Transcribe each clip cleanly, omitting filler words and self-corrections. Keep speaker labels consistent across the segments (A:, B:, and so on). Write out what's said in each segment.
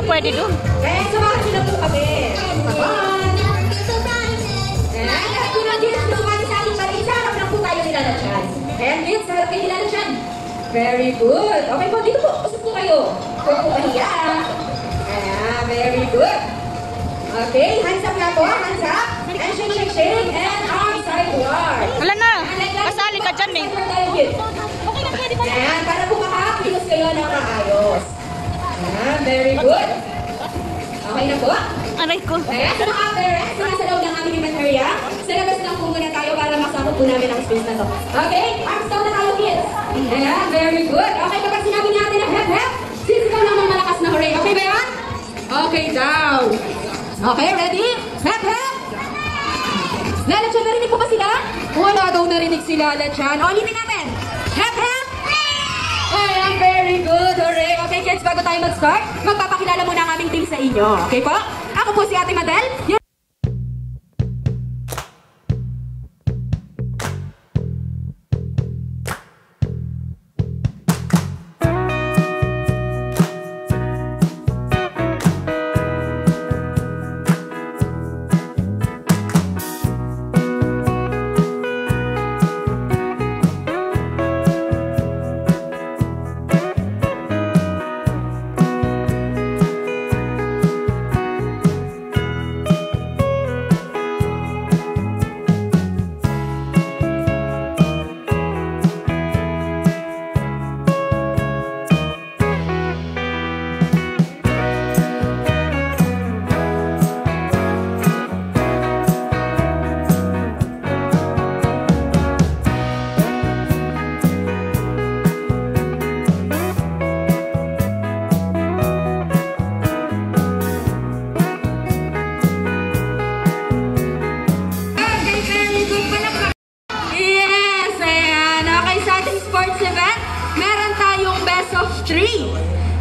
A: pwede doon.
B: Eh, samahan nyo na po kami. Come on. Ayan, at kung nandito sumali sa ating balik, sa harap lang po tayo nila na chance. Ayan, Vince, sa harap kayo nila na chance. Very good. Okay po, dito po. Usap po kayo. Huwag po mahiya. Ayan, very good. Okay, hands up na po. Hands up. And shake, shake, shake. And arm sideward.
A: Wala na. Kasali ka dyan eh.
B: Okay na, pwede ba? Ayan, para po makakilos kayo ng maayos. Ayan, very good. Okay na po.
A: Aray ko.
B: Ayan, so mga parents, nasa loob ng aming event area, sa labas lang po muna tayo para masakop po namin ang space na to. Okay? Arms down na tayo, kids. Ayan, very good. Okay, kapag sinabi natin ang hep-hep, sisigaw lang ng malakas na hooray. Okay ba yan? Okay, down. Okay, ready? Hep-hep! Lala Chan, narinig po ba sila? Wala daw narinig si Lala Chan. O, ulitin natin. Hep-hep! Ayan, very good. Hooray. Okay, kids, bago tayo mag-start, magpapakilala muna ang aming team sa inyo. Okay po? Ako po si Ate Madel.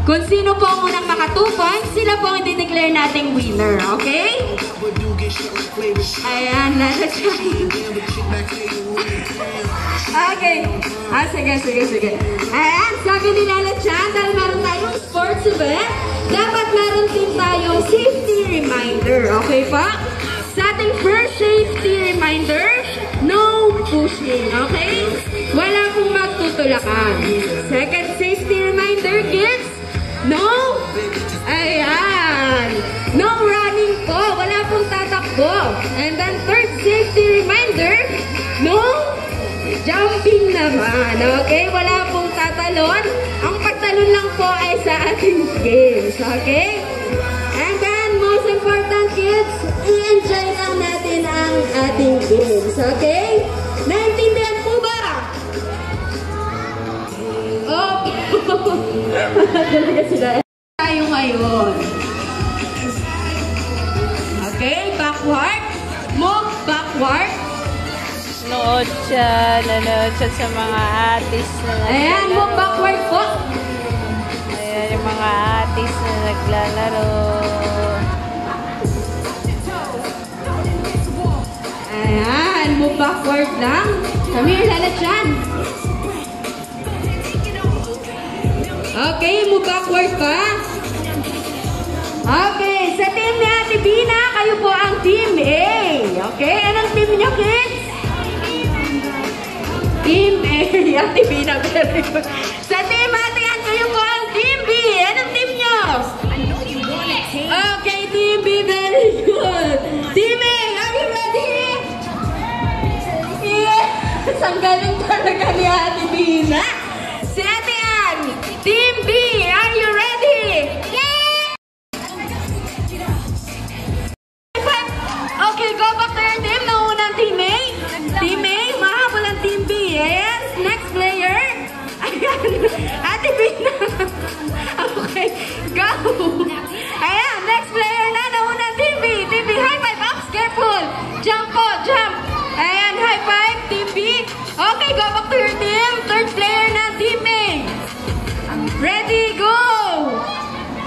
B: Kung sino po ang unang maka 2 points, sila po ang i-declare nating winner, okay? Ayan, okay. Sige. Ayan, sabi ni Lala Chan, dahil meron tayong sports event, dapat meron din tayong safety reminder, okay pa? Sa ating first safety reminder, no pushing, okay? Wala pong magtutulakan. Second safety reminder, kids, no? Ayan. No running po. Wala pong tatakbo. And then third safety reminder, no jumping naman. Okay? Wala pong tatalon. Ang pagtalon lang po ay sa ating games. Okay? And then most important, kids, i-enjoy lang natin ang ating games. Okay? Naintindihan po ba? Okay. Talaga sila. Tayo ngayon. Okay, backward. Move backward.
A: Nanonood siya sa mga artist na naglalaro.
B: Ayan, move backward po.
A: Ayan, yung mga artist na naglalaro.
B: Ayan, move backward lang. Kami, Lala Chan. Okay, move backward pa. Okay, sa team ni Ate Bina, kayo po ang team A. Okay, anong team niyo, kids? Team A. Ate Bina, very good. Sa team Ate Ann, kayo po ang team B. Anong team niyo? Okay, team B, very good. Team A, are you ready? Yes! Ang galing talaga ni Ate Bina. Si Ate Ann, Team B, are you ready? Yeah! Okay, go back to your team. Naunang Team A. Team A, mahabol ang Team B. Yes, next player. Ayan, Ate Bina. Okay, go. Ayan, next player na. Naunang Team B. Team B, high five. Ups, careful. Jump po, jump. Ayan, high five, Team B. Okay, go back to your team. Third player na, Team A. Ready, go!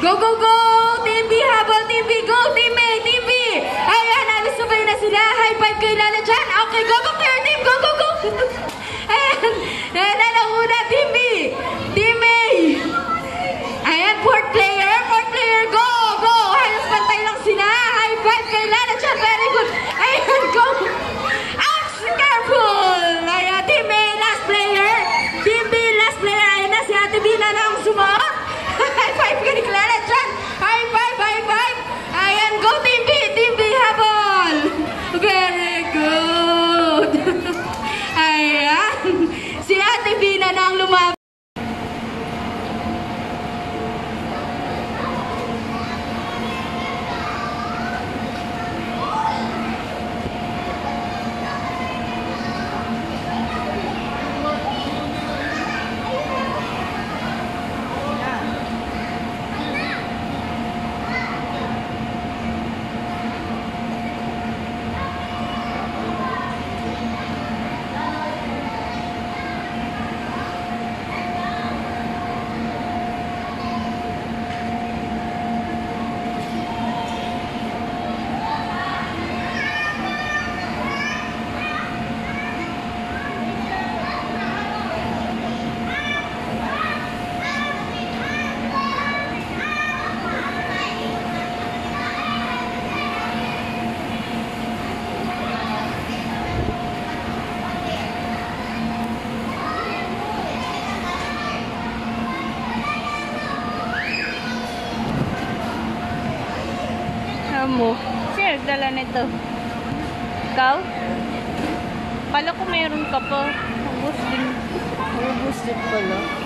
B: Go, go, go! Team B, habol, Team B, go! Team A, Team B! Ayan, nalusubay na sila. High five kay Lala Chan. Okay, go back to your team. Go, go, go! Ayan, nalang una, Team B. Team A. Ayan, fourth player, go!
A: Tingnan mo. Sino nagdala nito? Ikaw? Kala ko meron ka pa. Ubus din. Ubus din pala.